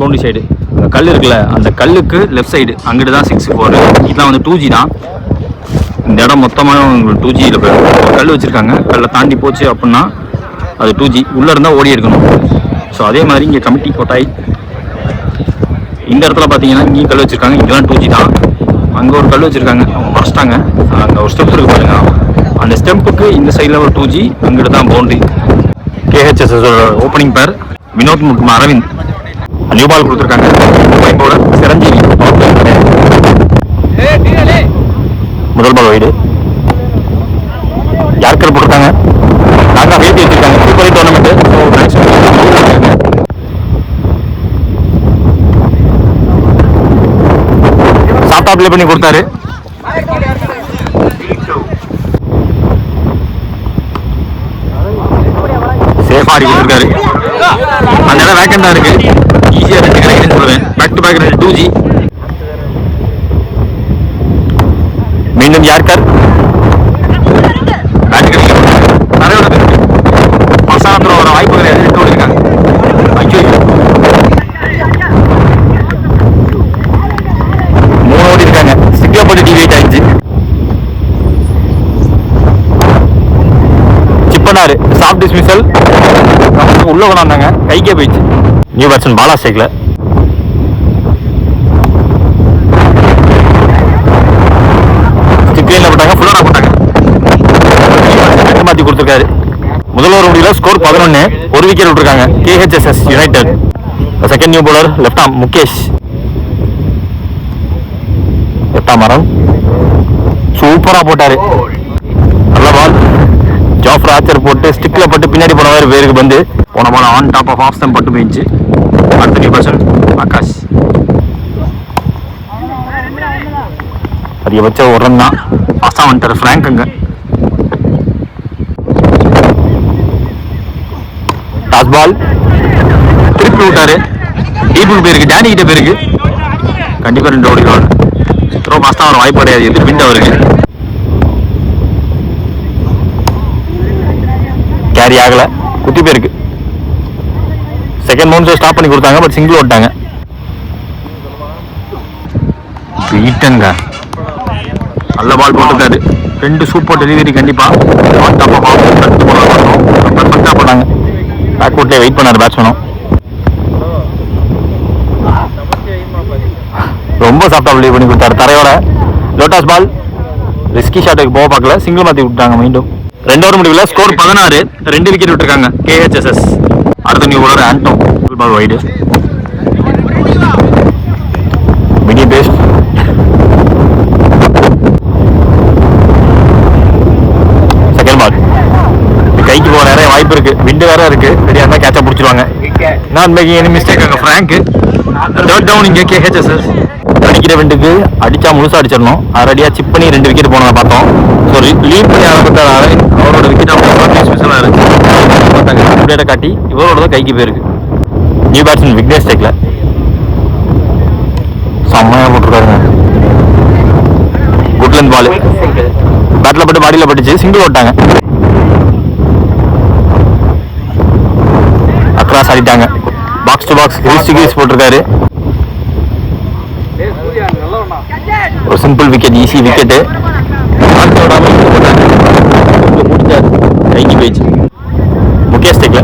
Boundary side கல் இருக்குல்ல, அந்த கல்லுக்கு லெஃப்ட் சைடு அங்கிட்டு தான் 6-4. இதெல்லாம் வந்து 2G தான். இந்த இடம் மொத்தமாக உங்களுக்கு 2Gயில் போயிடும். கல் வச்சுருக்காங்க, கல்லை தாண்டி போச்சு அப்படின்னா அது 2G உள்ளே இருந்தால் ஓடி எடுக்கணும். ஸோ அதே மாதிரி இங்கே கமிட்டி கொட்டாய் இந்த இடத்துல பார்த்தீங்கன்னா இங்கேயும் கல் வச்சுருக்காங்க. இங்கெல்லாம் 2G தான். அங்கே ஒரு கல் வச்சுருக்காங்க, அவங்க மறைச்சிட்டாங்க. அங்கே ஒரு ஸ்டெப் இருக்குது பாருங்க, அந்த ஸ்டெம்புக்கு இந்த சைடில் ஒரு 2G, அங்கிட்டு தான் பவுண்டரி. KHSS ஓப்பனிங் பேர் வினோத் மற்றும் அரவிந்த். நியூ பால் கொடுத்துருக்காங்க. சிரஞ்சீவி முதல் பால் வைடு. யார்கர் போட்டிருக்காங்க, நாங்கள் வேட்டி வச்சிருக்காங்க. Super tournament. சாஃப்டா ப்ளே பண்ணி கொடுத்தாரு. சேஃபா அடி கொடுத்துருக்காரு. அந்த இடம் வேக்கண்டா இருக்கு, ஈஸியாக 2 கிடைக்குன்னு சொல்லுவேன். Back to back 2G. மீண்டும் யார்கர் பேட் கிடைக்கும். நிறைய மசாலத்தில் வர வாய்ப்பு கிடையாது. 2 ஓடிருக்காங்க. ஐயோ 3 ஓடி இருக்காங்க. சிக்ல போட்டு டிவைட் ஆயிடுச்சு. சிப்பனாரு சாஃப்ட் டிஸ்மிசல் உள்ள கொண்டாந்தாங்க, கைக்கே போயிடுச்சு. நியூ பேட்ஸ்மேன் பாலா ஸ்ட்ரைக்ல. ஸ்டிக்லைன்ல போட்டாங்க, ஃபுல்லரா போட்டாங்க. மாற்றி கொடுத்துருக்காரு. முதல் ஓவர் முடியல, ஸ்கோர் 11. ஒரு விக்கெட் விட்டுருக்காங்க KHSS United. Second new bowler left arm Mukesh. Left arm மரம் சூப்பரா போட்டாரு. நல்ல பால். ஜாஃப்ரா ஆச்சர் போட்டு ஸ்டிக்ல பட்டு பின்னாடி போனவர் பேருக்கு வந்து போன ball on top of stump பட்டு போயிடுச்சு. அடுத்த நியூ பர்சன் ஆகாஷ். அதிகபட்ச ஒரு ரன் தான். பாஸ்டா வந்துட்டார் ஃப்ராங்க்குங்க. டாஸ் பால் திருப்பி விட்டாரு. டீப்புக்கு போயிருக்கு, டேனி கிட்ட போயிருக்கு. கண்டிப்பா 2 ஓடிடுவாங்க. த்ரோ பாஸ்டா வர வாய்ப்பு கிடையாது. எதிர் பிண்ட் அவருக்கு கேரி ஆகல, குத்தி போயிருக்கு. செகண்ட் மவுண்ட் ஸ்டாப் பண்ணி கொடுத்தாங்க, பட் சிங்கிள் ஓட்டாங்க. பீட்டங்க நல்ல பால் போட்டுருக்காரு. 2 சூப்பர் டெலிவரி. கண்டிப்பா போட்டாங்க. பேக்வுட்லேயே வெயிட் பண்ணாரு பேட்ஸ்மேனும். ரொம்ப சாஃப்டா ப்ளே பண்ணி கொடுத்தாரு தரையோட. லோட்டாஸ் பால் ரிஸ்கி ஷாட்டுக்கு போக பார்க்கல, சிங்கிள் மாற்றி விட்டாங்க. மீண்டும் 2 ஓவர் முடிவில் ஸ்கோர் 16. 2 விக்கெட் விட்டுருக்காங்க KHSS. அடுத்த new bowler Anto. Ball wide. மினி பேஸ்ட். செகண்ட் பால் கைக்கு போக நிறைய வாய்ப்பு இருக்கு. விண்டு வேற இருக்கு. ரெடியா இருந்தா கேட்சா பிடிச்சிருவாங்க. நான் மேக்கிங் எனி மிஸ்டேக் அங்க ஃப்ராங்க். தேர்ட் டவுன் இங்க KHSS. அடிக்கிற விண்டுக்கு அடிச்சா முழுசா அடிச்சிடணும். ரெடியா சிப் பண்ணி 2 விக்கெட் போனதை பார்த்தோம். ஸோ லீட் பண்ணி ஆரம்பித்தார் அரவிந்த். அவரோட விக்கெட் ஸ்பெஷலாக இருக்கு. பார்த்தாங்க காட்டி இவரோட தான் கைக்கு போயிருக்கு. நியூ பேட்ஸ்மேன் விக்னேஷ் ஸ்ட்ரைக்ல செம்மையா போட்டுருக்காருங்க. குட்லண்ட் பால் பேட்ல பட்டு பாடியில பட்டுச்சு, சிங்கிள் ஓட்டாங்க. அக்ராஸ் ஆடிட்டாங்க. பாக்ஸ் டு பாக்ஸ் கிரீஸ் போட்டிருக்காரு. ஒரு சிம்பிள் விக்கெட், ஈஸி விக்கெட்டு. கைக்கு போயிடுச்சு. முகேஷ் ஸ்ட்ரைக்ல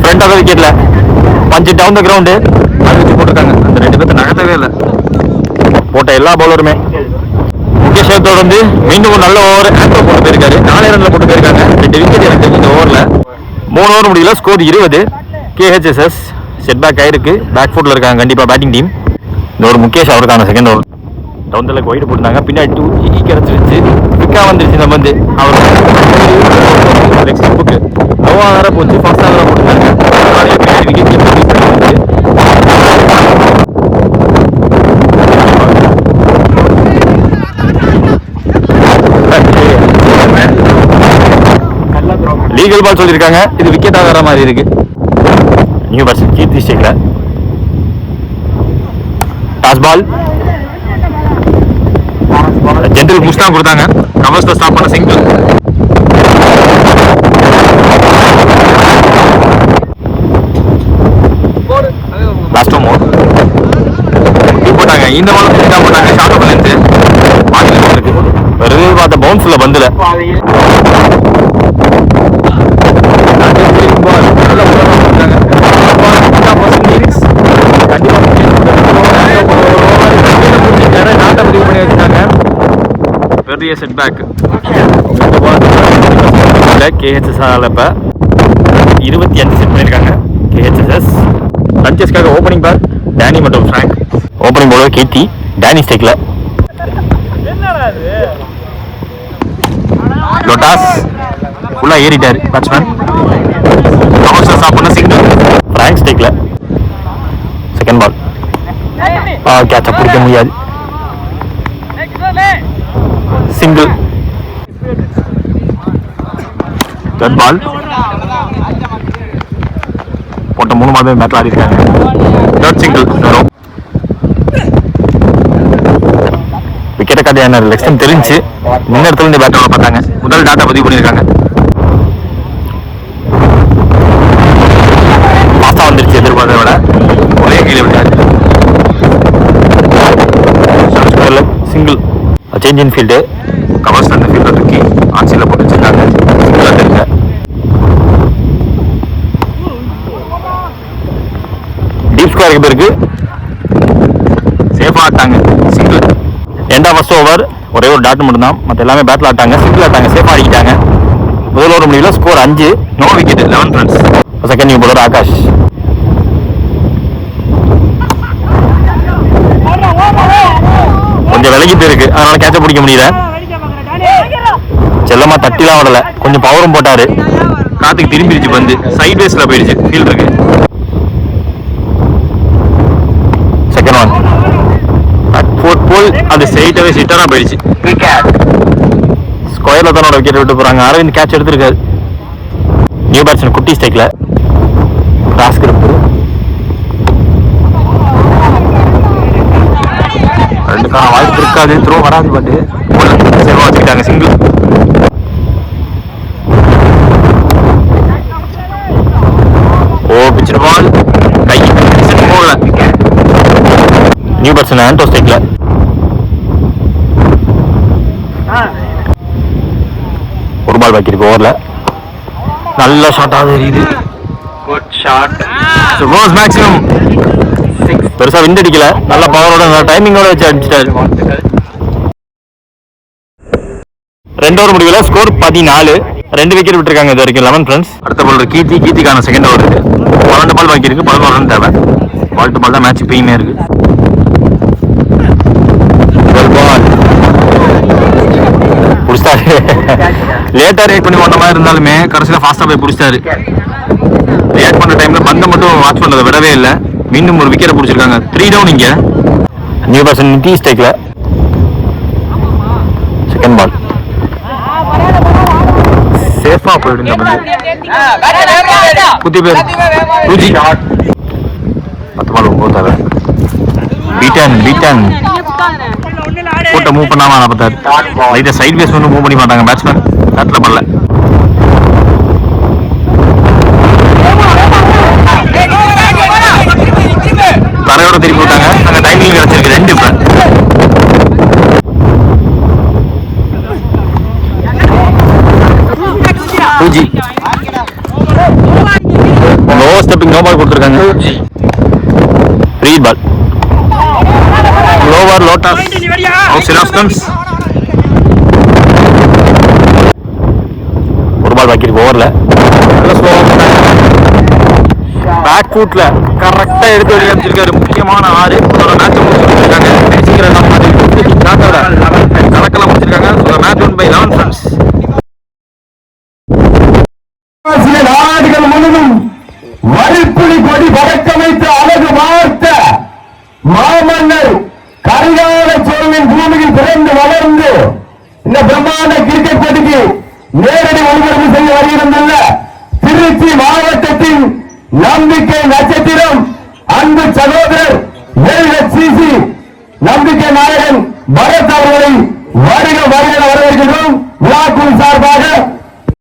ஃப்ரண்ட் ஆஃப் விக்கெட்ல பஞ்சு டவுன் த கிரவுண்டு அது வச்சு போட்டிருக்காங்க. அந்த 2 பேர்த்த நகர்த்தவே இல்லை. போட்ட எல்லா பவுலருமே. முகேஷ் தொடர்ந்து மீண்டும் ஒரு நல்ல ஓவர் ஆண்டோ போட்டு போயிருக்காரு. 4 ரன்ல போட்டு போயிருக்காங்க. 2 விக்கெட் எனக்கு இந்த ஓவரில். 3 ஓவர் முடியல, ஸ்கோர் 20. KHSS செட் பேக் ஆயிருக்கு. பேக் ஃபுட்ல இருக்காங்க கண்டிப்பா பேட்டிங் டீம். இந்த ஒரு முகேஷ் அவருக்கான செகண்ட் ஓவர். டவுன் தலக்கு ஒயிட் போட்டுருந்தாங்க. பின்னாடி 2G கிடச்சிருச்சு. பிக்கா வந்துருச்சு. நம்ம வந்து அவர் ஸ்டெப்புக்கு லோவாக வேற போச்சு. ஃபர்ஸ்டாக வேற போட்டுருக்காங்க. பின்னாடி விக்கெட் லீகல் பால் சொல்லியிருக்காங்க. இது விக்கெட் ஆகிற மாதிரி இருக்கு. நியூ பர்சன் கீர்த்தி ஸ்ட்ரைக்ல. டாஸ் பால் ஜென்ரல் புஷ் தான் கொடுத்தாங்க. கவர்ஸ் தான் ஸ்டாப் பண்ண சிங்கிள். லாஸ்ட் மோர் போட்டாங்க. இந்த மாதிரி தான் போட்டாங்க. ஷார்ட் ஆஃப் லென்த் மார்க்கெட் இருக்கு. வெறும் பார்த்த பவுன்ஸ்ல வந்துல பெரிய செட் பேக். KHS இப்போ 25 செட் பண்ணியிருக்காங்க. KHSS லஞ்சஸ்க்காக ஓப்பனிங் பார் டேனி மற்றும் ஃப்ராங்க். ஓப்பனிங் போல கீர்த்தி டேனி ஸ்டேக்ல. லோட்டாஸ் ஃபுல்லாக ஏறிட்டார் பேட்ஸ்மேன். சாப்பிட்ற சிங்கிள் ஃப்ராங்க் ஸ்டேக்ல. செகண்ட் பால் கேட்ச பிடிக்க முடியாது. சிங்கிள். தேர்ட் பால் போட்ட 3 மாதம் பேட்டில் ஆடி இருக்காங்க. Third single. விக்கெட்டை காட்டியான லெக்ஷன் தெரிஞ்சு முன்ன இடத்துல இருந்து பேட்டரோட பார்த்தாங்க. முதல் டாட்டா பதிவு பண்ணியிருக்காங்க. பாஸ்டா வந்துருச்சு எதிர்பார்த்ததை விட. ஒரே கீழே விட்டாரு. Single. Change in field. Covers அந்த ஃபீல்டர் தூக்கி ஆட்சியில் போட்டு வச்சிருக்காங்க. சிங்கிளாக தெரியுங்க. டீப் ஸ்கொயருக்கு பேருக்கு சேஃபாக ஆட்டாங்க. சிங்கிள். எண்டா ஃபர்ஸ்ட் ஓவர் ஒரே ஒரு டாட் மட்டும் தான். மற்ற எல்லாமே பேட்டில் ஆட்டாங்க. சிங்கிள் ஆட்டாங்க. சேஃபாக ஆடிக்கிட்டாங்க. முதல் ஓவர் முடியல. Score 5. No wicket. 11 runs. Second new bowler Akash. கொஞ்சம் விலகிட்டு இருக்கு, அதனால கேட்ச பிடிக்க முடியல. செல்லமா தட்டிலாம் விடல, கொஞ்சம் பவரும் போட்டாரு. காத்துக்கு திரும்பிடுச்சு பந்து. சைட் வேஸ்ல போயிடுச்சு ஃபீல்டருக்கு. செகண்ட் ஒன் ஃபோர்த் போல் அது ஸ்ட்ரெயிட்டாவே சிட்டரா போயிடுச்சு. ஸ்கொயர்ல தானோட விக்கெட் விட்டு போறாங்க. அரவிந்த் கேட்ச் எடுத்திருக்காரு. நியூ பேட்ஸ்மேன் குட்டி ஸ்டேக்ல. Cross grip. ரெண்டுக்கான வாய்ப்பு இருக்காது. த்ரோ வராது. பட்டு சேவா வச்சுக்கிட்டாங்க. சிங்கிள். ஓ பிச்சர் பால் கை போகல. நியூ பேட்ஸ்மேன் ஆண்டோ ஸ்டேக்ல. ஒரு பால் பாக்கி இருக்கு ஓவர்ல. நல்ல ஷாட்டாக தெரியுது. Good shot. Reverse maximum. பெருசா விண்ட் அடிக்கல. நல்ல பவரோட டைமிங்கோட வச்சு அடிச்சிட்டாரு. 2 ஓவர் முடிவுல ஸ்கோர் 14. 2 விக்கெட் விட்டுருக்காங்க இது வரைக்கும் 11 ரன்ஸ். அடுத்த பால் கீர்த்திக்கான செகண்ட் ஓவர் இருக்கு. 12 பால் பாக்கி இருக்கு. 11 ரன் தேவை. பால் டு பால் தான் மேட்ச் இப்பயுமே இருக்கு. புடிச்சிட்டாரு. லேட்டா ரியாக்ட் பண்ணி ஓட்ட மாதிரி இருந்தாலுமே கடைசியில் ஃபாஸ்டா போய் புடிச்சிட்டாரு. ரியாக்ட் பண்ண டைம்ல பந்தை மட்டும் வாட்ச் பண்ணதை விடவே இல்லை. மீண்டும் ஒரு விக்கெட் பிடிச்சிருக்காங்க. 3 டவுன் இங்க. நியூ பர்சன் நிதி ஸ்டேக்ல. செகண்ட் பால் சேஃபா போயிடுங்க. குத்தி பேர் 10 பால் 9 தவிர பீட்டன் போட்ட மூவ் பண்ணாம 46. லைட்டா சைட் பேஸ் வந்து மூவ் பண்ணி மாட்டாங்க பேட்ஸ்மேன். பேட்ல பண்ணல. தரையோட திருப்பி விட்டாங்க. அங்க டைமிங் கிடைச்சிருக்கு 2 இப்ப. பூஜி லோ ஸ்டெப்பிங் நோ பால் கொடுத்துருக்காங்க. ஃப்ரீ பால். லோவர் லோட்டாஸ் ஒரு பால் பாக்கி இருக்கு ஓவர்ல. பேக் ஃபுட்ல கரெக்டா எடுத்து வெளியே அமைச்சிருக்காரு. முக்கியமான 6 மேட்ச் முடிச்சிருக்காங்க. கணக்கெல்லாம் முடிச்சிருக்காங்க. Match one by 11 runs. சில நாடுகள் முழுவதும் வரிப்புலி கொடி பறக்கமைத்து அழகு வார்த்த மாமன்னர் கரிகால சோழனின் பூமியில் பிறந்து வளர்ந்து இந்த பிரம்மாண்ட கிரிக்கெட் போட்டிக்கு நேரடி ஒளிபரப்பு செய்ய வருகிறதுள்ள திருச்சி மாவட்டத்தின் நம்பிக்கை நட்சத்திரம் அன்பு சகோதரர் LHCC நம்பிக்கை நாயகன் பரத் அவர்களை வருக வரவேற்கிறோம்.